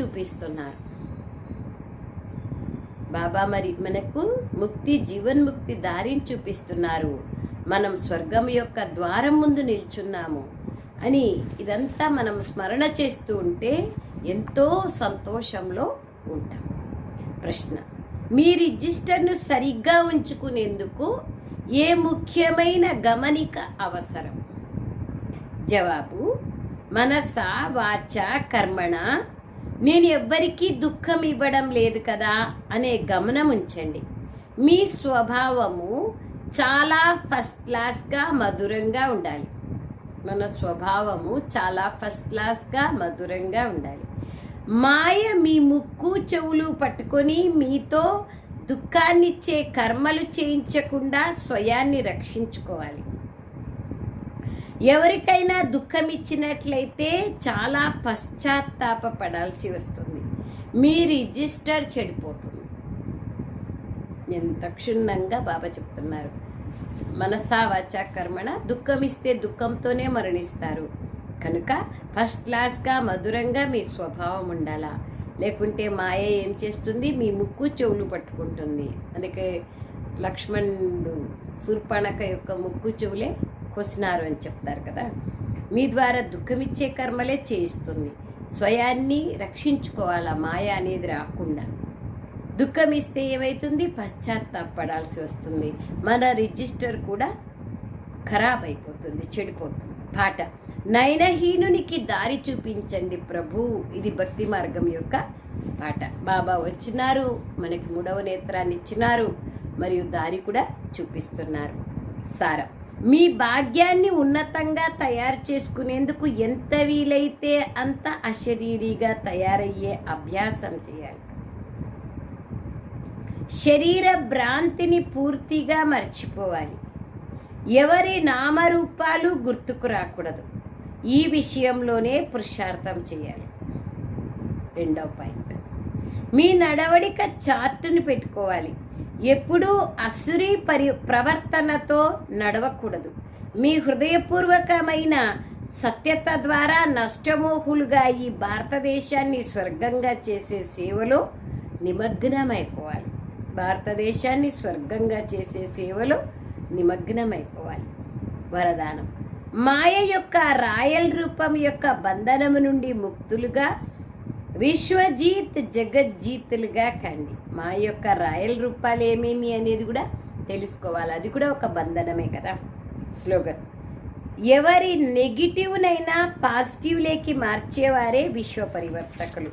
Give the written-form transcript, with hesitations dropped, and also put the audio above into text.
చూపిస్తున్నారు. బాబా మరి మనకు ముక్తి, జీవన్ముక్తి దారిని చూపిస్తున్నారు. మనం స్వర్గం యొక్క ద్వారం ముందు నిల్చున్నాము అని ఇదంతా మనం స్మరణ చేస్తూ ఉంటే ఎంతో సంతోషంలో ఉంటాం. ప్రశ్న: మీ రిజిస్టర్ను సరిగ్గా ఉంచుకునేందుకు ఏ ముఖ్యమైన గమనిక అవసరం? జవాబు: మనస వాచ కర్మణ నేను ఎవ్వరికీ దుఃఖం ఇవ్వడం లేదు కదా అనే గమనం ఉంచండి. మీ స్వభావము చాలా ఫస్ట్ క్లాస్గా మధురంగా ఉండాలి. మన స్వభావము చాలా ఫస్ట్ క్లాస్గా మధురంగా ఉండాలి. మాయ మీ ముక్కు చెవులు పట్టుకొని మీతో దుఃఖాన్నిచ్చే కర్మలు చేయించకుండా స్వయాన్ని రక్షించుకోవాలి. ఎవరికైనా దుఃఖం ఇచ్చినట్లయితే చాలా పశ్చాత్తాపపడాల్సి వస్తుంది. మీ రిజిస్టర్ చెడిపోతుంది. ఎంత క్షుణ్ణంగా బాబా చెప్తున్నారు. మనసా వాచ కర్మణ దుఃఖం ఇస్తే దుఃఖంతోనే మరణిస్తారు. కనుక ఫస్ట్ క్లాస్గా మధురంగా మీ స్వభావం ఉండాలా, లేకుంటే మాయ ఏం చేస్తుంది, మీ ముక్కు చెవులు పట్టుకుంటుంది. అందుకే లక్ష్మణుడు శూర్పణఖ యొక్క ముక్కు చెవులే కొసినారు అని చెప్తారు కదా. మీ ద్వారా దుఃఖమిచ్చే కర్మలే చేయిస్తుంది. స్వయాన్ని రక్షించుకోవాలా, మాయ అనేది రాకుండా. దుఃఖం ఇస్తే ఏమవుతుంది, పశ్చాత్తాపడాల్సి వస్తుంది. మన రిజిస్టర్ కూడా ఖరాబ్ అయిపోతుంది, చెడిపోతుంది. పాట: నయనహీనునికి దారి చూపించండి ప్రభు. ఇది భక్తి మార్గం యొక్క పాట. బాబా వచ్చినారు, మనకి 3వ నేత్రాన్ని ఇచ్చినారు, మరియు దారి కూడా చూపిస్తున్నారు. సారం: మీ భాగ్యాన్ని ఉన్నతంగా తయారు చేసుకునేందుకు ఎంత వీలైతే అంత అశరీరిగా తయారయ్యే అభ్యాసం చేయాలి. శరీర భ్రాంతిని పూర్తిగా మర్చిపోవాలి. ఎవరి నామరూపాలు గుర్తుకు రాకూడదు. ఈ విషయంలోనే పురుషార్థం చేయాలి. 2వ పాయింట్: మీ నడవడిక చార్టును పెట్టుకోవాలి. ఎప్పుడూ అసురీ ప్రవర్తనతో నడవకూడదు. మీ హృదయపూర్వకమైన సత్యత ద్వారా నష్టమోహులుగా ఈ భారతదేశాన్ని స్వర్గంగా చేసే సేవలో నిమగ్నమైపోవాలి. భారతదేశాన్ని స్వర్గంగా చేసే సేవలో నిమగ్నమైపోవాలి. వరదానం: మాయ యొక్క రాయల్ రూపం యొక్క బంధనము నుండి ముక్తులుగా విశ్వజీత్ జగజ్జీతులుగా కండి. మా యొక్క రాయల్ రూపాలు ఏమేమి అనేది కూడా తెలుసుకోవాలి. అది కూడా ఒక బంధనమే కదా. స్లోగన్: ఎవరి నెగిటివ్నైనా పాజిటివ్లోకి మార్చేవారే విశ్వ పరివర్తకులు.